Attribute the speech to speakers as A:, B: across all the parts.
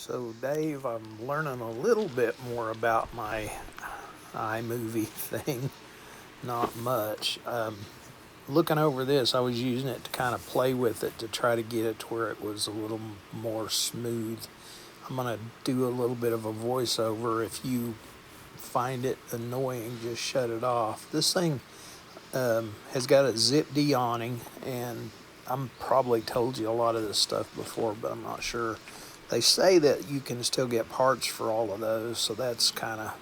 A: So Dave, I'm learning a little bit more about my iMovie thing. Not much. Looking over this, I was using it to kind of play with it to try to get it to where it was a little more smooth. I'm going to do a little bit of a voiceover. If you find it annoying, just shut it off. This thing has got a zip-D awning, and I'm probably told you a lot of this stuff before, but I'm not sure. They say that you can still get parts for all of those, so that's kind of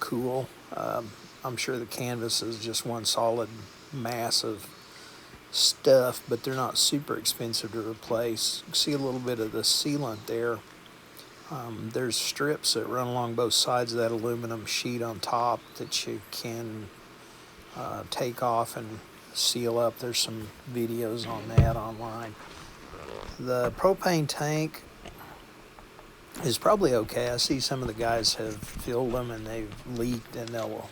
A: cool. I'm sure the canvas is just one solid mass of stuff, but they're not super expensive to replace. You can see a little bit of the sealant there. There's strips that run along both sides of that aluminum sheet on top that you can take off and seal up. There's some videos on that online. The propane tank is probably okay. I see some of the guys have filled them and they've leaked, and they'll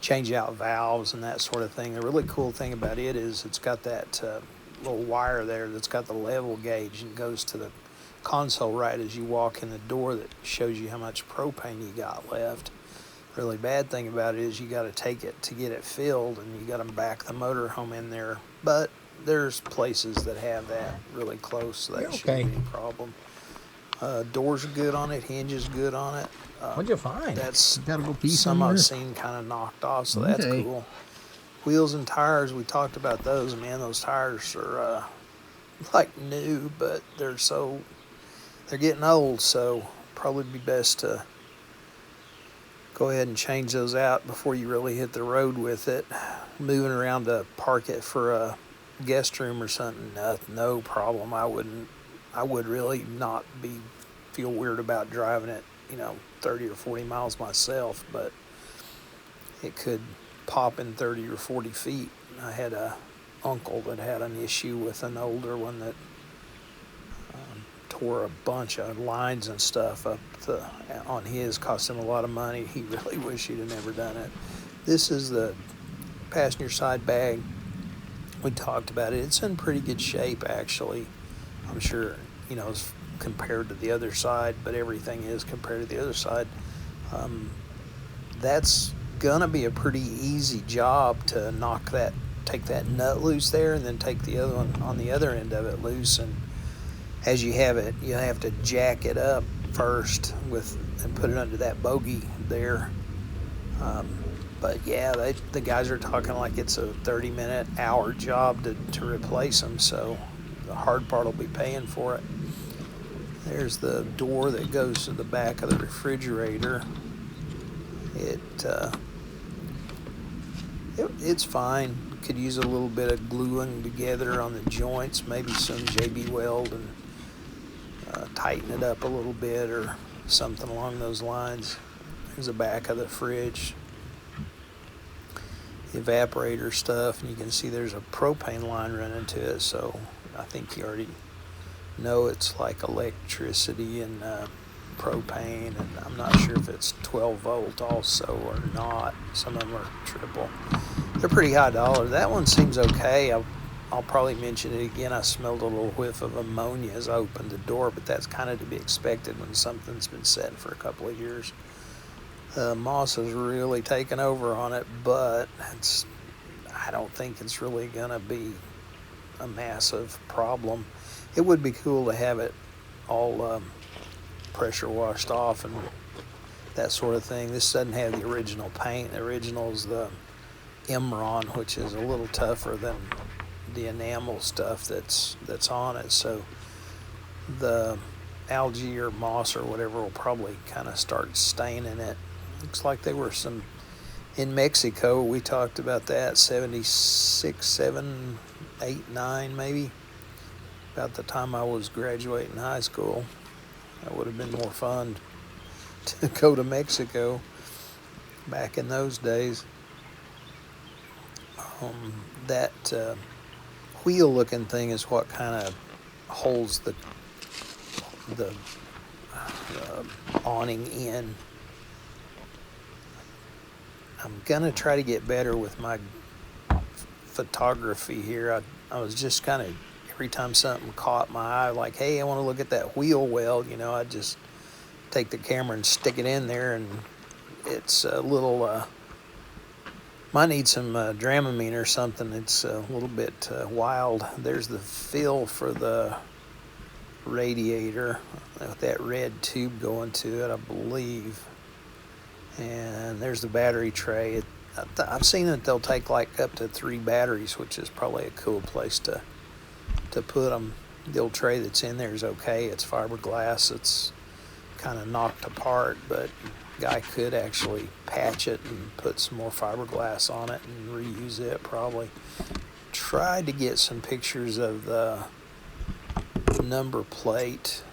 A: change out valves and that sort of thing. The really cool thing about it is it's got that little wire there that's got the level gauge and goes to the console right as you walk in the door that shows you how much propane you got left. The really bad thing about it is you got to take it to get it filled, and you got to back the motorhome in there. But there's places that have that really close, so that shouldn't be any problem. Doors are good on it, hinges good on it.
B: What'd you find?
A: That's
B: gotta go pee
A: some
B: somewhere?
A: I've seen kind of knocked off, so that's cool. Wheels and tires, we talked about those. Man, those tires are like new, but they're getting old, so probably be best to go ahead and change those out before you really hit the road with it. Moving around to park it for a guest room or something, no problem. I would really not feel weird about driving it, 30 or 40 miles myself, but it could pop in 30 or 40 feet. I had a uncle that had an issue with an older one that tore a bunch of lines and stuff up on his, cost him a lot of money. He really wished he'd have never done it. This is the passenger side bag. We talked about it. It's in pretty good shape, actually. I'm sure, it's compared to the other side, but everything is compared to the other side. That's gonna be a pretty easy job to take that nut loose there, and then take the other one on the other end of it loose. And as you have it, you have to jack it up first and put it under that bogey there. But yeah, the guys are talking like it's a 30-minute, hour job to replace them, so the hard part will be paying for it. There's the door that goes to the back of the refrigerator. It's fine. Could use a little bit of gluing together on the joints, maybe some JB Weld, and tighten it up a little bit or something along those lines. There's the back of the fridge. The evaporator stuff, and you can see there's a propane line running to it, so I think you already know it's like electricity and propane, and I'm not sure if it's 12 volt also or not. Some of them are triple. They're pretty high dollar. That one seems okay. I'll probably mention it again. I smelled a little whiff of ammonia as I opened the door, but that's kind of to be expected when something's been sitting for a couple of years. Moss has really taken over on it, but I don't think it's really going to be a massive problem. It would be cool to have it all pressure washed off and that sort of thing. This doesn't have the original paint. The original is the Imron, which is a little tougher than the enamel stuff that's on it. So the algae or moss or whatever will probably kind of start staining it. Looks like there were some in Mexico. We talked about that, 76, 7, 8, 9 maybe. About the time I was graduating high school. That would have been more fun to go to Mexico back in those days. That wheel-looking thing is what kind of holds the awning in. I'm gonna try to get better with my photography here. I was just kind of every time something caught my eye, like, hey, I want to look at that wheel well, you know, I just take the camera and stick it in there, and it's a little, might need some Dramamine or something. It's a little bit wild. There's the fill for the radiator with that red tube going to it, I believe. And there's the battery tray. I've seen that they'll take like up to 3 batteries, which is probably a cool place to put them. The old tray that's in there is okay. It's fiberglass. It's kind of knocked apart, but guy could actually patch it and put some more fiberglass on it and reuse it probably. Tried to get some pictures of the number plate,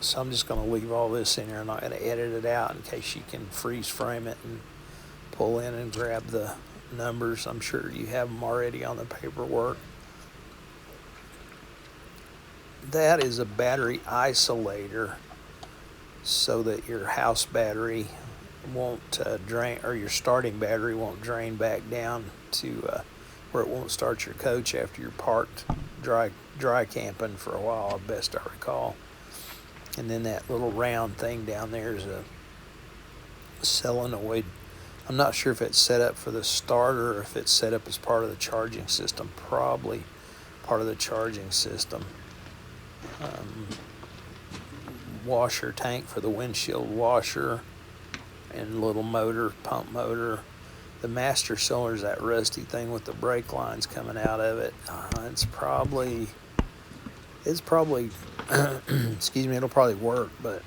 A: so I'm just going to leave all this in here. I'm not going to edit it out in case you can freeze frame it and pull in and grab the numbers. I'm sure you have them already on the paperwork. That is a battery isolator, so that your house battery won't drain, or your starting battery won't drain back down to where it won't start your coach after you're parked dry camping for a while, best I recall. And then that little round thing down there is a solenoid. I'm not sure if it's set up for the starter or if it's set up as part of the charging system. Probably part of the charging system. Washer tank for the windshield washer, and little motor, pump motor. The master cylinder is that rusty thing with the brake lines coming out of it. It's probably excuse me, it'll probably work, but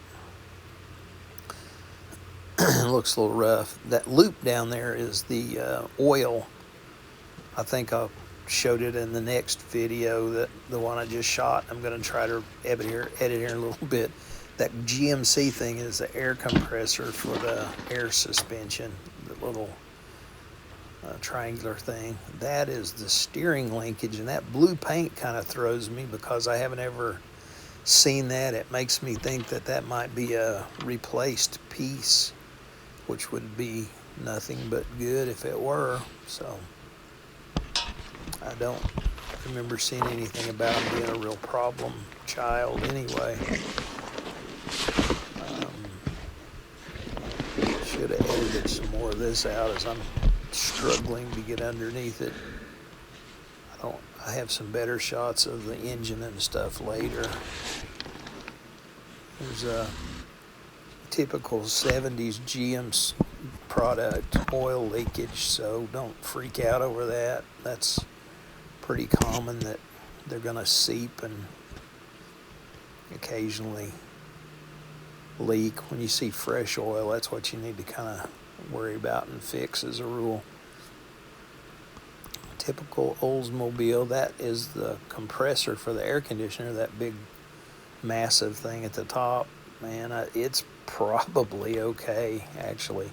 A: it looks a little rough. That loop down there is the oil. I think I showed it in the next video, that the one I just shot. I'm going to try to edit here in a little bit. That GMC thing is the air compressor for the air suspension, the little triangular thing. That is the steering linkage, and that blue paint kind of throws me because I haven't ever seen that. It makes me think that that might be a replaced piece, which would be nothing but good if it were. So I don't remember seeing anything about him being a real problem child anyway. Should have edited some more of this out as I'm struggling to get underneath it. I have some better shots of the engine and stuff later. There's a typical 70s GM's product, oil leakage, so don't freak out over that. That's pretty common, that they're going to seep and occasionally leak. When you see fresh oil, that's what you need to kind of worry about and fix as a rule. Typical Oldsmobile, that is the compressor for the air conditioner, that big massive thing at the top. Man, it's probably okay, actually.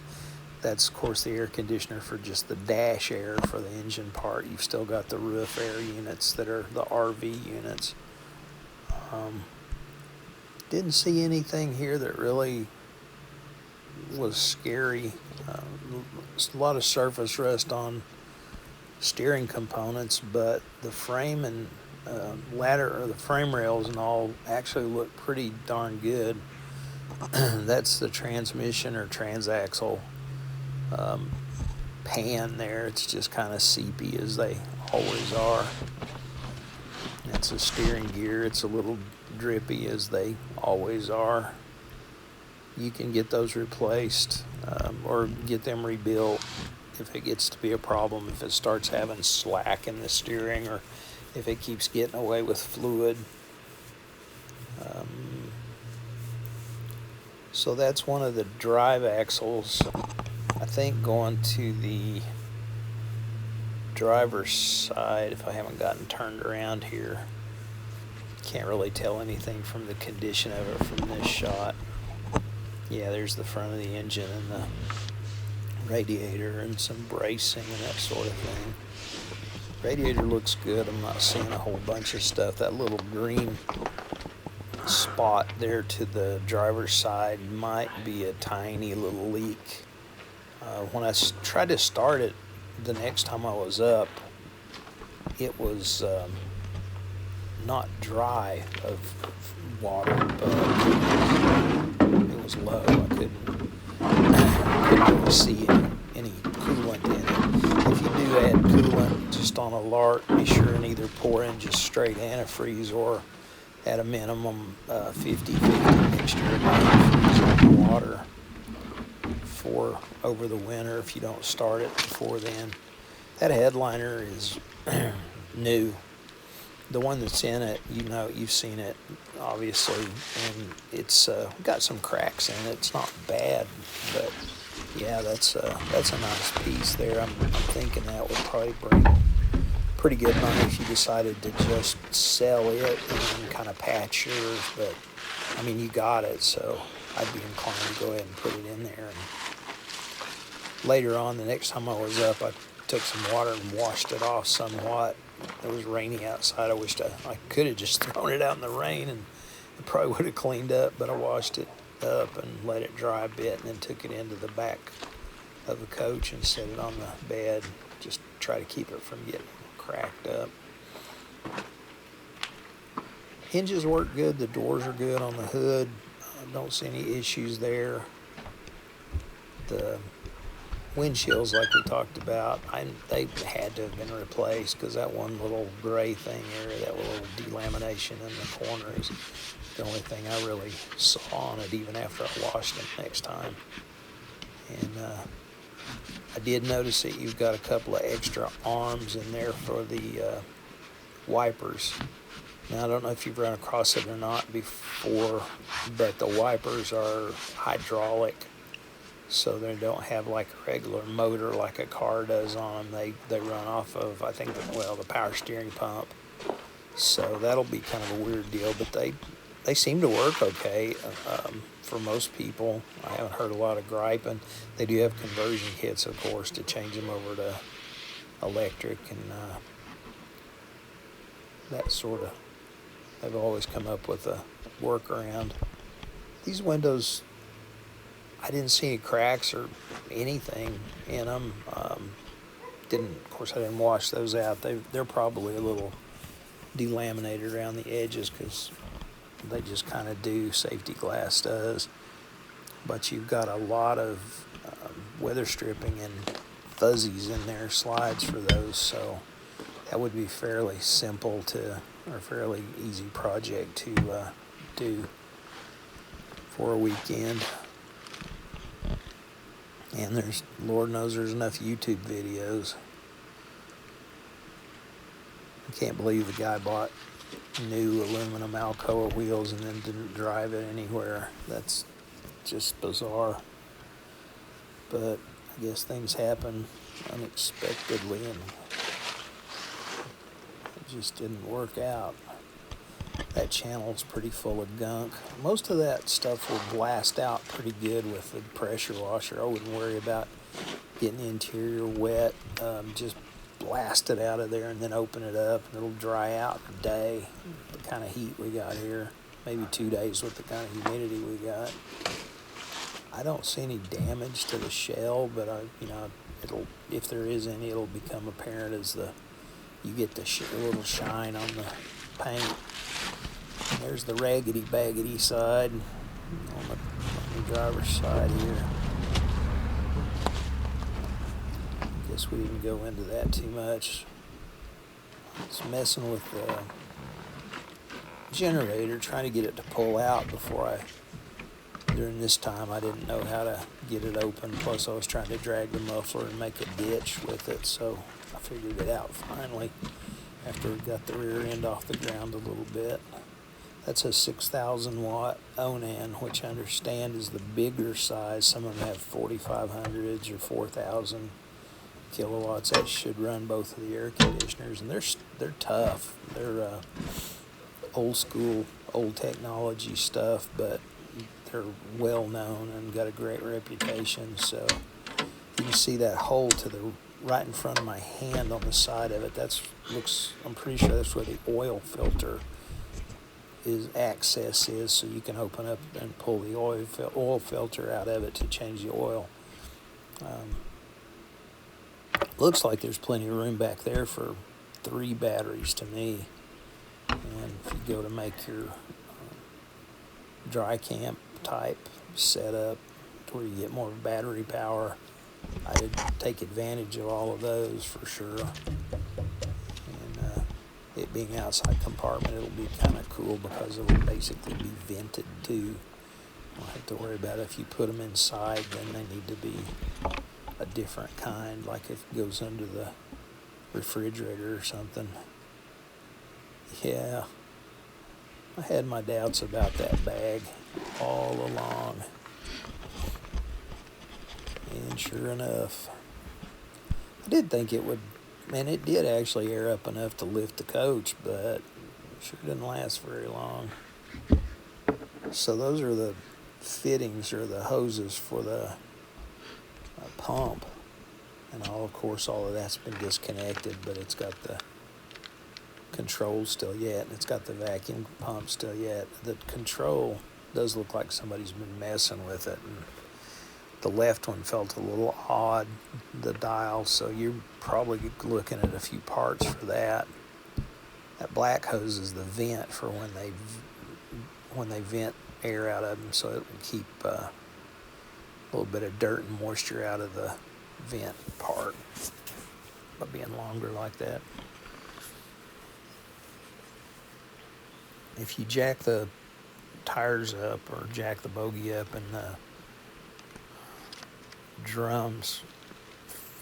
A: That's, of course, the air conditioner for just the dash air for the engine part. You've still got the roof air units that are the RV units. Didn't see anything here that really was scary. A lot of surface rust on steering components, but the frame and ladder, or the frame rails and all, actually look pretty darn good. That's the transmission or transaxle pan there. It's just kind of seepy, as they always are. That's a steering gear. It's a little drippy, as they always are. You can get those replaced or get them rebuilt if it gets to be a problem, if it starts having slack in the steering, or if it keeps getting away with fluid. So that's one of the drive axles, I think, going to the driver's side, if I haven't gotten turned around here. Can't really tell anything from the condition of it from this shot. Yeah, there's the front of the engine and the radiator and some bracing and that sort of thing. Radiator looks good. I'm not seeing a whole bunch of stuff. That little green spot there to the driver's side might be a tiny little leak. When I tried to start it the next time I was up, it was not dry of water, but it was low. I couldn't really see any coolant in it. If you do add coolant just on a lark, be sure and either pour in just straight antifreeze or at a minimum 50-50 mixture of antifreeze and water for over the winter if you don't start it before then. That headliner is new. The one that's in it, you know, you've seen it obviously, and it's got some cracks in it. It's not bad, but yeah, that's a nice piece there. I'm thinking that would probably bring pretty good money if you decided to just sell it and kind of patch yours, but I mean, you got it, so I'd be inclined to go ahead and put it in there. And later on, the next time I was up, I took some water and washed it off somewhat. It was rainy outside. I wished I could have just thrown it out in the rain and it probably would have cleaned up, but I washed it up and let it dry a bit and then took it into the back of the coach and set it on the bed. Just try to keep it from getting cracked up. Hinges work good. The doors are good on the hood. I don't see any issues there. The windshields, like we talked about, they had to have been replaced because that one little gray thing there, that little delamination in the corner is the only thing I really saw on it, even after I washed them next time. And I did notice that you've got a couple of extra arms in there for the wipers. Now, I don't know if you've run across it or not before, but the wipers are hydraulic, so they don't have like a regular motor like a car does on them. They run off of, I think, the power steering pump. So that'll be kind of a weird deal, but they seem to work okay for most people. I haven't heard a lot of griping. They do have conversion kits, of course, to change them over to electric and that sort of. They've always come up with a workaround. These windows, I didn't see any cracks or anything in them. Of course, I didn't wash those out. They're probably a little delaminated around the edges because they just kind of do. Safety glass does. But you've got a lot of weather stripping and fuzzies in there, slides for those, so that would be fairly simple or fairly easy project to do for a weekend. And Lord knows there's enough YouTube videos. I can't believe the guy bought new aluminum Alcoa wheels and then didn't drive it anywhere. That's just bizarre. But I guess things happen unexpectedly and it just didn't work out. That channel's pretty full of gunk. Most of that stuff will blast out pretty good with the pressure washer. I wouldn't worry about getting the interior wet. Just blast it out of there and then open it up and it'll dry out in a day. The kind of heat we got here, maybe 2 days with the kind of humidity we got. I don't see any damage to the shell, but if there is any, it'll become apparent as you get the little shine on the paint. And there's the raggedy baggedy side on the driver's side here. I guess we didn't go into that too much. It's messing with the generator, trying to get it to pull out during this time I didn't know how to get it open, plus I was trying to drag the muffler and make a ditch with it, so I figured it out finally after we got the rear end off the ground a little bit. That's a 6,000 watt Onan, which I understand is the bigger size. Some of them have 4,500s or 4,000 kilowatts. That should run both of the air conditioners, and they're tough. They're old school, old technology stuff, but they're well known and got a great reputation. So you can see that hole to the right in front of my hand on the side of it. I'm pretty sure that's where the oil filter access is, so you can open up and pull the oil filter out of it to change the oil. Looks like there's plenty of room back there for 3 batteries to me. And if you go to make your dry camp type setup to where you get more battery power, I'd take advantage of all of those for sure. And it being outside compartment, it'll be kind of cool because it'll basically be vented too. You don't have to worry about if you put them inside, then they need to be a different kind, like if it goes under the refrigerator or something. Yeah, I had my doubts about that bag all along. And sure enough, I did think it would, man, it did actually air up enough to lift the coach, but it sure didn't last very long. So those are the fittings or the hoses for the pump. And all, of course, all of that's been disconnected, but it's got the control still yet, and it's got the vacuum pump still yet. The control does look like somebody's been messing with it, and the left one felt a little odd, the dial, so you're probably looking at a few parts for that. That black hose is the vent for when they vent air out of them, so it will keep a little bit of dirt and moisture out of the vent part by being longer like that. If you jack the tires up or jack the bogie up and the drums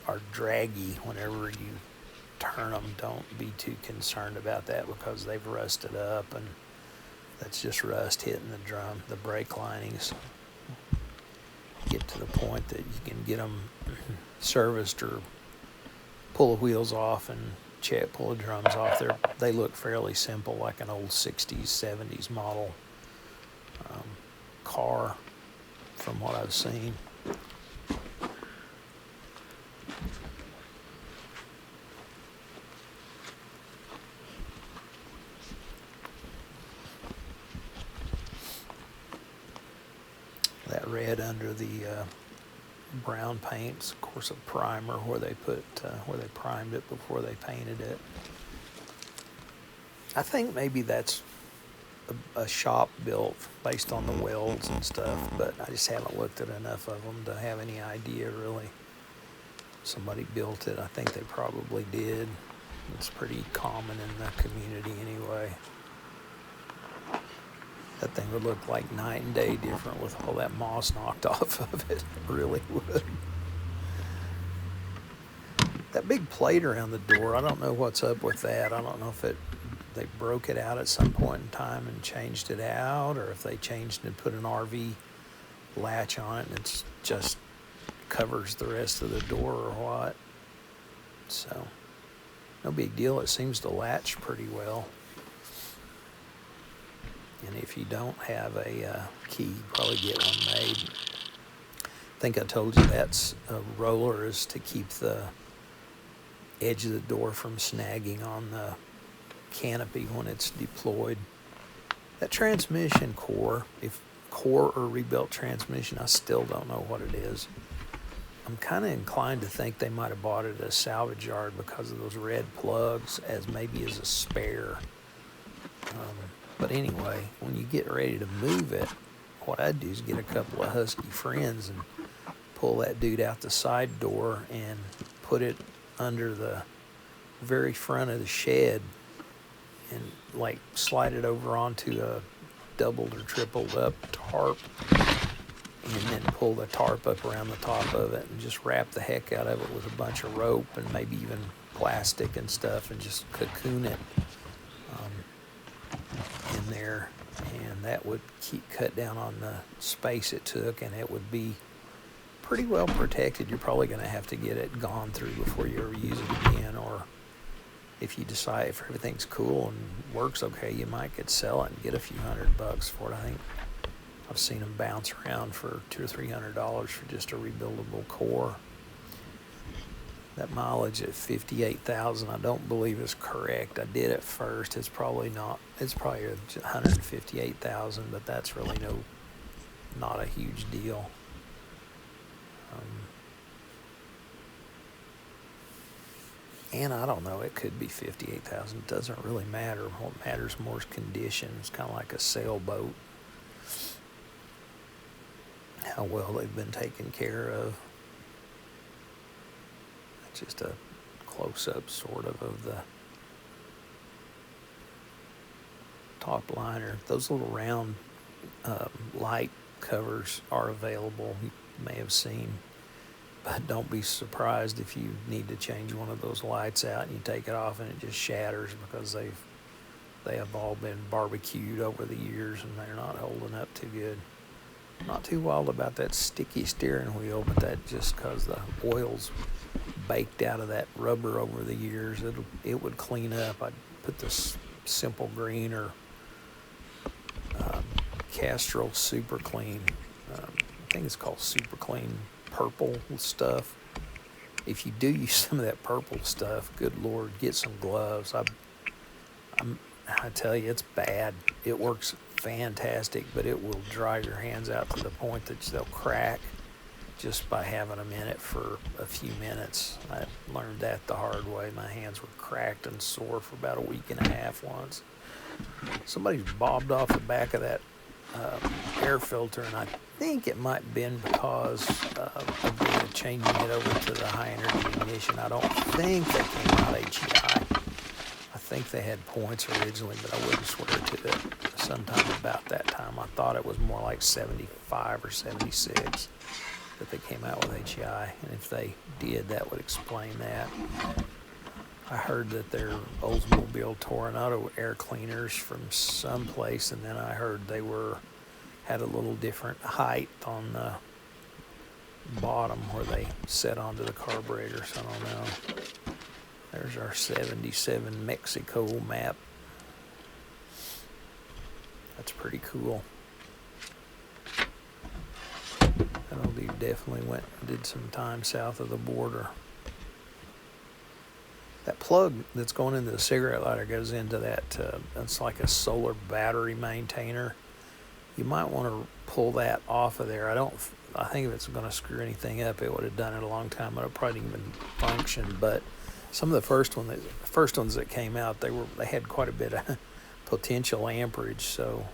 A: are draggy whenever you turn them, don't be too concerned about that because they've rusted up, and that's just rust hitting the drum, the brake linings. Get to the point that you can get them serviced or pull the wheels off and pull the drums off. They look fairly simple, like an old 60s, 70s model car from what I've seen. That red under the brown paint's, of course, a primer where they primed it before they painted it. I think maybe that's a shop built based on the welds and stuff, but I just haven't looked at enough of them to have any idea really. Somebody built it. I think they probably did. It's pretty common in the community anyway. That thing would look like night and day different with all that moss knocked off of it. It really would. That big plate around the door, I don't know what's up with that. I don't know if they broke it out at some point in time and changed it out, or if they changed and put an RV latch on it and it's just covers the rest of the door or what. So, no big deal. It seems to latch pretty well. And if you don't have a key, probably get one made. I think I told you that's a roller is to keep the edge of the door from snagging on the canopy when it's deployed. That transmission core, if core or rebuilt transmission, I still don't know what it is. I'm kind of inclined to think they might have bought it at a salvage yard because of those red plugs as maybe as a spare. But anyway, when you get ready to move it, what I'd do is get a couple of husky friends and pull that dude out the side door and put it under the very front of the shed and like slide it over onto a doubled or tripled up tarp, and then pull the tarp up around the top of it and just wrap the heck out of it with a bunch of rope and maybe even plastic and stuff and just cocoon it in there, and that would cut down on the space it took, and it would be pretty well protected. You're probably going to have to get it gone through before you ever use it again, or if you decide if everything's cool and works okay, you might could sell it and get a few $100 for it. I think I've seen them bounce around for $200 or $300 for just a rebuildable core. That mileage at 58,000, I don't believe is correct. I did it first. It's probably not. It's probably 158,000, but that's really not a huge deal. And I don't know, it could be 58,000. It doesn't really matter. What matters more is condition. It's kind of like a sailboat. How well they've been taken care of. Just a close-up sort of the top liner. Those little round light covers are available. You may have seen, but don't be surprised if you need to change one of those lights out and you take it off and it just shatters, because they have all been barbecued over the years and they're not holding up too good. Not too wild about that sticky steering wheel, but that just because the oil's baked out of that rubber over the years, it would clean up. I'd put this Simple Green or Castrol Super Clean. I think it's called Super Clean purple stuff. If you do use some of that purple stuff, good Lord, get some gloves. I tell you, it's bad. It works fantastic, but it will dry your hands out to the point that they'll crack just by having them in it for a few minutes. I learned that the hard way. My hands were cracked and sore for about a week and a half once. Somebody's bobbed off the back of that air filter, and I think it might have been because of changing it over to the high energy ignition. I don't think they came out HEI. I think they had points originally, but I wouldn't swear to it. Sometime about that time, I thought it was more like 75 or 76 that they came out with HEI, and if they did, that would explain that. I heard that their Oldsmobile Toronado air cleaners from someplace, and then I heard they had a little different height on the bottom where they set onto the carburetor, so I don't know. There's our 77 Mexico map. That's pretty cool. That old dude definitely went and did some time south of the border. That plug that's going into the cigarette lighter goes into that, it's like a solar battery maintainer. You might want to pull that off of there. I think if it's going to screw anything up, it would have done it a long time, but it probably didn't even function. But some of the first ones that came out, they had quite a bit of potential amperage, so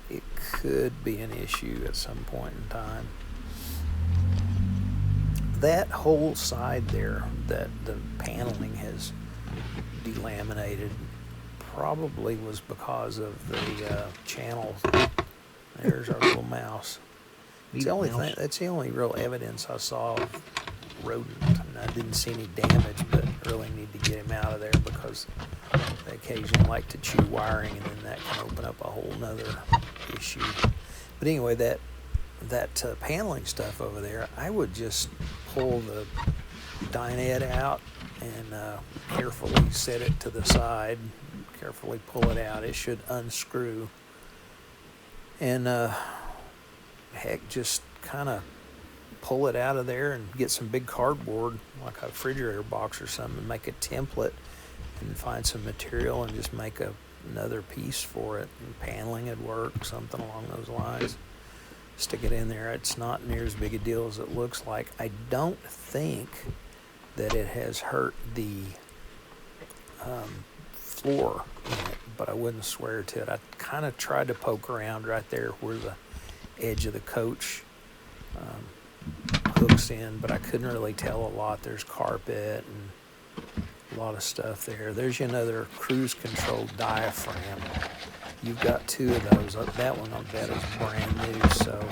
A: it could be an issue at some point in time. That whole side there that the paneling has delaminated probably was because of the channel. There's our little mouse. That's the only real evidence I saw of rodent. And I didn't see any damage, but really need to get him out of there because they occasionally like to chew wiring, and then that can open up a whole nother issue. But anyway, that paneling stuff over there, I would just pull the dinette out and carefully set it to the side, carefully pull it out. It should unscrew, and heck, just kind of pull it out of there and get some big cardboard, like a refrigerator box or something, and make a template and find some material and just make another piece for it, and paneling would work, something along those lines. Stick it in there. It's not near as big a deal as it looks like. I don't think that it has hurt the floor in it, but I wouldn't swear to it. I kind of tried to poke around right there where the edge of the coach hooks in, but I couldn't really tell a lot. There's carpet and a lot of stuff there. There's another cruise control diaphragm. You've got two of those. That one, I bet, is brand new. So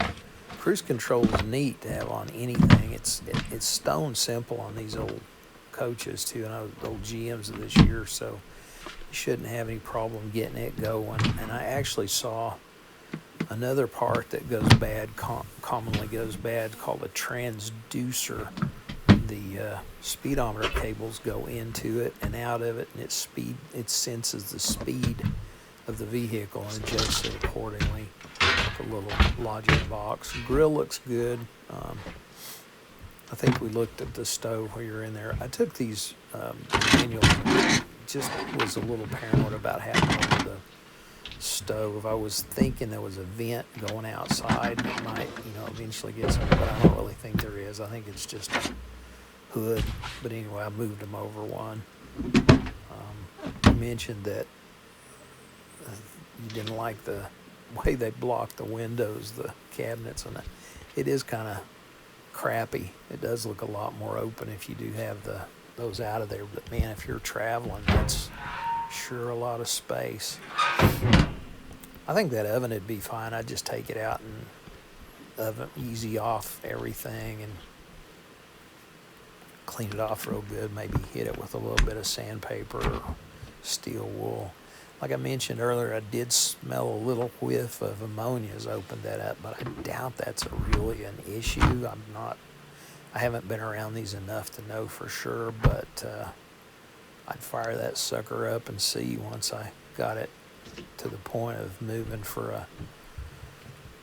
A: cruise control is neat to have on anything. It's stone simple on these old coaches too, and old GMs of this year. So you shouldn't have any problem getting it going. And I actually saw another part that goes bad, commonly goes bad, called a transducer. The speedometer cables go into it and out of it, and it senses the speed of the vehicle and adjusts it accordingly. The little logic box. Grill looks good. I think we looked at the stove while you were in there. I took these manuals and just was a little paranoid about having over the stove. I was thinking there was a vent going outside and it might, eventually get some, but I don't really think there is. I think it's just a hood. But anyway, I moved them over one. You mentioned that you didn't like the way they blocked the windows, the cabinets, and it is kind of crappy. It does look a lot more open if you do have those out of there. But man, if you're traveling, that's sure a lot of space. I think that oven would be fine. I'd just take it out and oven easy off everything and clean it off real good. Maybe hit it with a little bit of sandpaper or steel wool. Like I mentioned earlier, I did smell a little whiff of ammonia as I opened that up, but I doubt that's really an issue. I haven't been around these enough to know for sure, but I'd fire that sucker up and see once I got it to the point of moving for a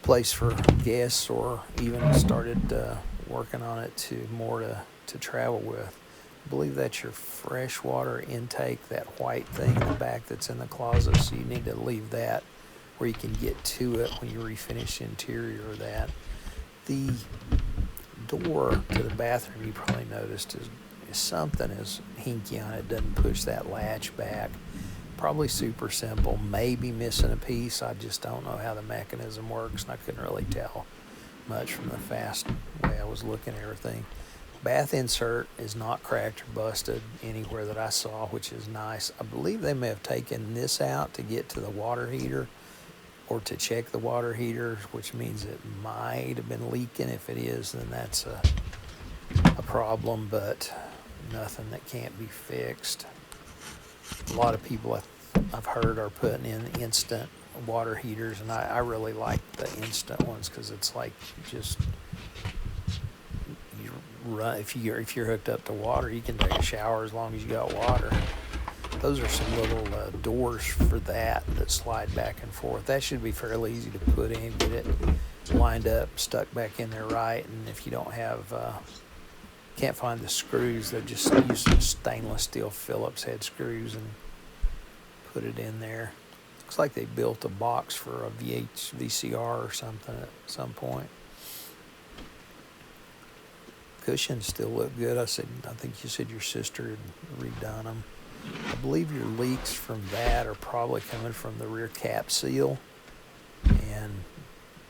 A: place for guests, or even started working on it to travel with. I believe that's your freshwater intake, that white thing in the back that's in the closet, so you need to leave that where you can get to it when you refinish the interior of that. The door to the bathroom, you probably noticed, is something is hinky on it. Doesn't push that latch back. Probably super simple, maybe missing a piece. I just don't know how the mechanism works, and I couldn't really tell much from the fast way I was looking at everything. Bath insert is not cracked or busted anywhere that I saw, which is nice. I believe they may have taken this out to get to the water heater or to check the water heater, which means it might have been leaking. If it is, then that's a problem, but nothing that can't be fixed. A lot of people I've heard are putting in instant water heaters, and I really like the instant ones because it's like just you run. If you're hooked up to water, you can take a shower as long as you got water. Those are some little doors for that slide back and forth. That should be fairly easy to put in, get it lined up, stuck back in there right. And if you don't have can't find the screws, they're just using stainless steel Phillips head screws and put it in there. Looks like they built a box for a VCR or something at some point. Cushions still look good. I think you said your sister had redone them. I believe your leaks from that are probably coming from the rear cap seal, and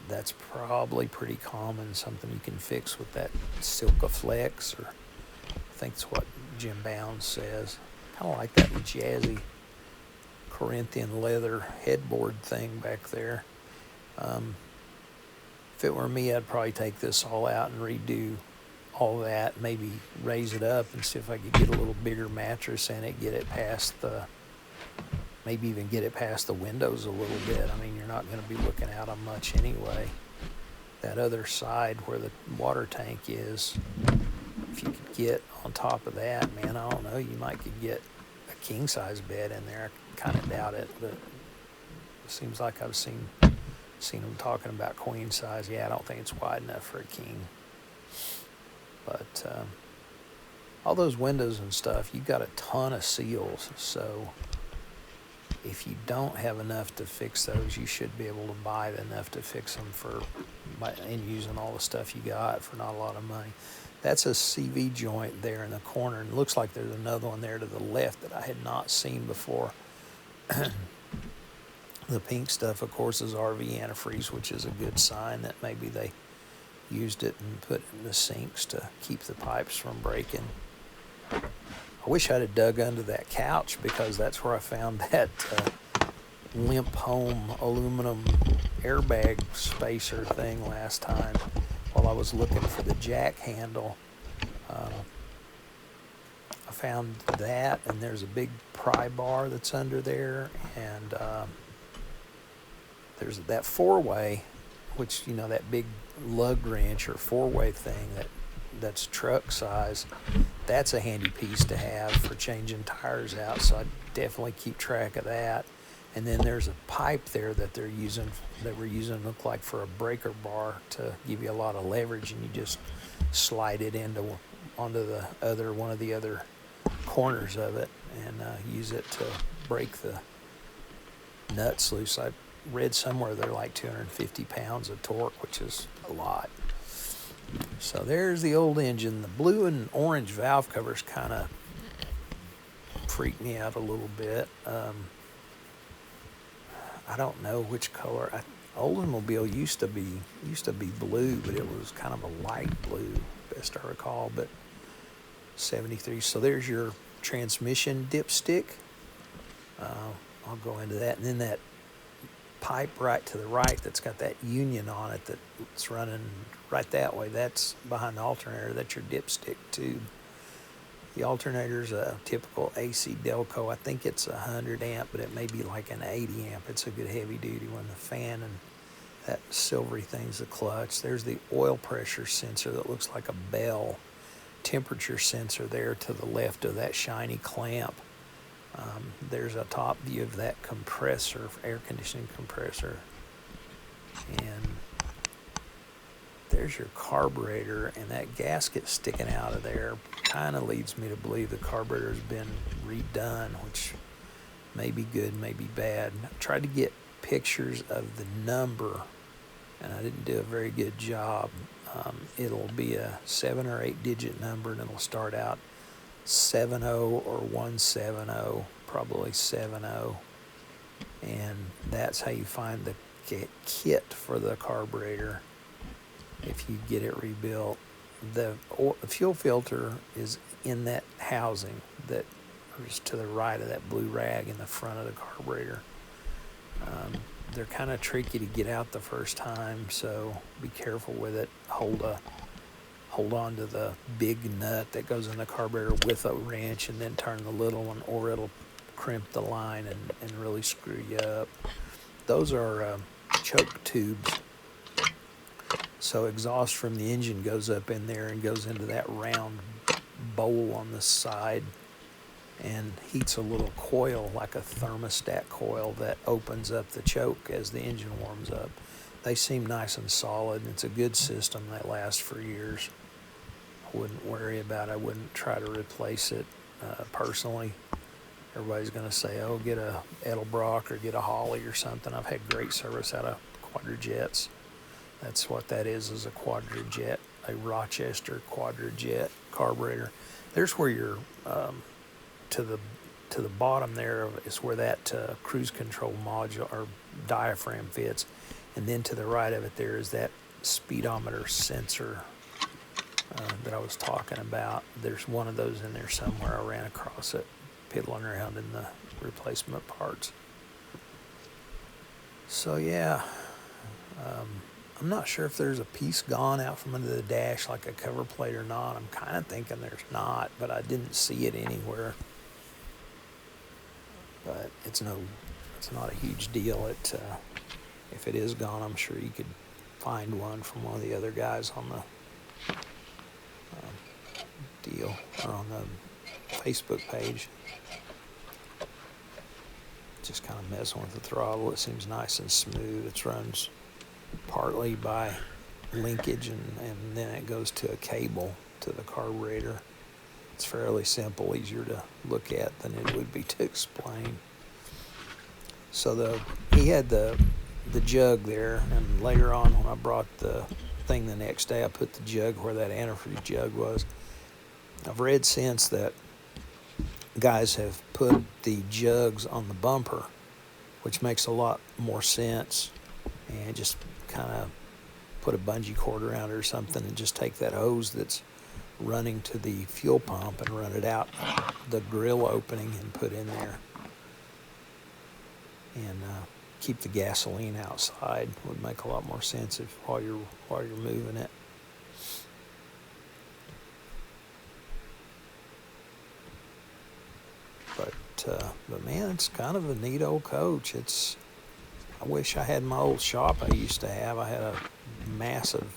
A: that's probably pretty common, something you can fix with that Silkaflex, or I think it's what Jim Bounds says. Kind of like that jazzy Corinthian leather headboard thing back there. If it were me, I'd probably take this all out and redo all that, maybe raise it up and see if I could get a little bigger mattress in it, get it past maybe even get it past the windows a little bit. I mean, you're not going to be looking out on much anyway. That other side where the water tank is, if you could get on top of that, man, I don't know, you might could get a king-size bed in there. I kind of doubt it, but it seems like I've seen them talking about queen size. Yeah, I don't think it's wide enough for a king. But all those windows and stuff, you've got a ton of seals, so if you don't have enough to fix those, you should be able to buy enough to fix them and using all the stuff you got for not a lot of money. That's a CV joint there in the corner, and it looks like there's another one there to the left that I had not seen before. The pink stuff, of course, is RV antifreeze, which is a good sign that maybe they used it and put it in the sinks to keep the pipes from breaking. I wish I'd have dug under that couch, because that's where I found that Limp Home aluminum airbag spacer thing last time while I was looking for the jack handle. I found that, and there's a big pry bar that's under there, and there's that four-way, which, you know, that big lug wrench or four-way thing that's truck size. That's a handy piece to have for changing tires out, so I definitely keep track of that. And then there's a pipe there that we're using, look like for a breaker bar to give you a lot of leverage, and you just slide it onto the one of the other corners of it and use it to break the nuts loose. I read somewhere they're like 250 pounds of torque, which is a lot. So there's the old engine. The blue and orange valve covers kind of freak me out a little bit. I don't know which color. Oldsmobile used to be blue, but it was kind of a light blue, best I recall. But 73. So there's your transmission dipstick. I'll go into that, and then that pipe right to the right that's got that union on it that's running right that way. That's behind the alternator. That's your dipstick tube. The alternator's a typical AC Delco. I think it's 100 amp, but it may be like an 80 amp. It's a good heavy duty one. The fan and that silvery thing's the clutch. There's the oil pressure sensor that looks like a bell. Temperature sensor there to the left of that shiny clamp. There's a top view of that compressor, air conditioning compressor. And there's your carburetor, and that gasket sticking out of there kind of leads me to believe the carburetor's been redone, which may be good, may be bad. I tried to get pictures of the number, and I didn't do a very good job. It'll be a 7 or 8 digit number, and it'll start out 70 or 170, probably 70. And that's how you find the kit for the carburetor if you get it rebuilt. The fuel filter is in that housing that is to the right of that blue rag in the front of the carburetor. They're kind of tricky to get out the first time, so be careful with it. Hold on to the big nut that goes in the carburetor with a wrench, and then turn the little one, or it'll crimp the line and really screw you up. Those are choke tubes. So exhaust from the engine goes up in there and goes into that round bowl on the side and heats a little coil, like a thermostat coil, that opens up the choke as the engine warms up. They seem nice and solid. It's a good system that lasts for years. I wouldn't worry about it. I wouldn't try to replace it personally. Everybody's going to say, oh, get a Edelbrock or get a Holly or something. I've had great service out of Quadrajets. That's what that is a Quadrajet, a Rochester Quadrajet carburetor. There's where your to the bottom there is where that cruise control module or diaphragm fits, and then to the right of it there is that speedometer sensor that I was talking about. There's one of those in there somewhere. I ran across it piddling around in the replacement parts. So yeah, I'm not sure if there's a piece gone out from under the dash like a cover plate or not. I'm kind of thinking there's not, but I didn't see it anywhere. But it's not a huge deal. If it is gone, I'm sure you could find one from one of the other guys on the deal, or on the Facebook page. Just kind of messing with the throttle. It seems nice and smooth. It runs partly by linkage, and then it goes to a cable to the carburetor. It's fairly simple, easier to look at than it would be to explain. So he had the jug there, and later on when I brought the thing the next day, I put the jug where that antifreeze jug was. I've read since that guys have put the jugs on the bumper, which makes a lot more sense, and just kind of put a bungee cord around it or something and just take that hose that's running to the fuel pump and run it out the grill opening and put in there, and keep the gasoline outside. Would make a lot more sense while you're moving it. But man, it's kind of a neat old coach. I wish I had my old shop I used to have. I had a massive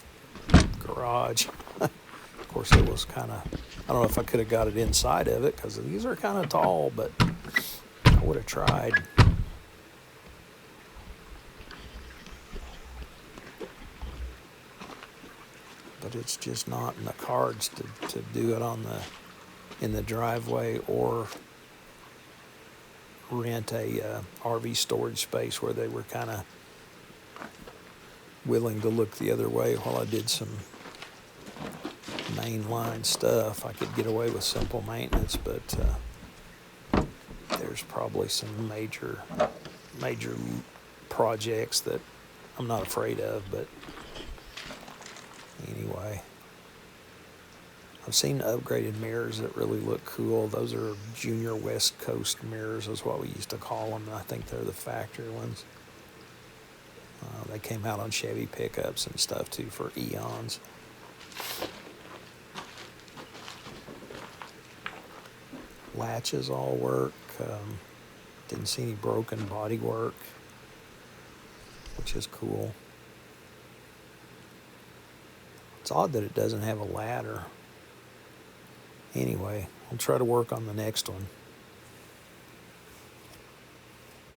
A: garage. Of course, it was kind of, I don't know if I could have got it inside of it, because these are kind of tall, but I would have tried. But it's just not in the cards to do it in the driveway, or rent a RV storage space where they were kind of willing to look the other way while I did some mainline stuff. I could get away with simple maintenance, but there's probably some major projects that I'm not afraid of. But anyway, I've seen upgraded mirrors that really look cool. Those are Junior West Coast mirrors is what we used to call them. I think they're the factory ones. They came out on Chevy pickups and stuff too for eons. Latches all work. Didn't see any broken body work, which is cool. It's odd that it doesn't have a ladder. Anyway, I'll try to work on the next one.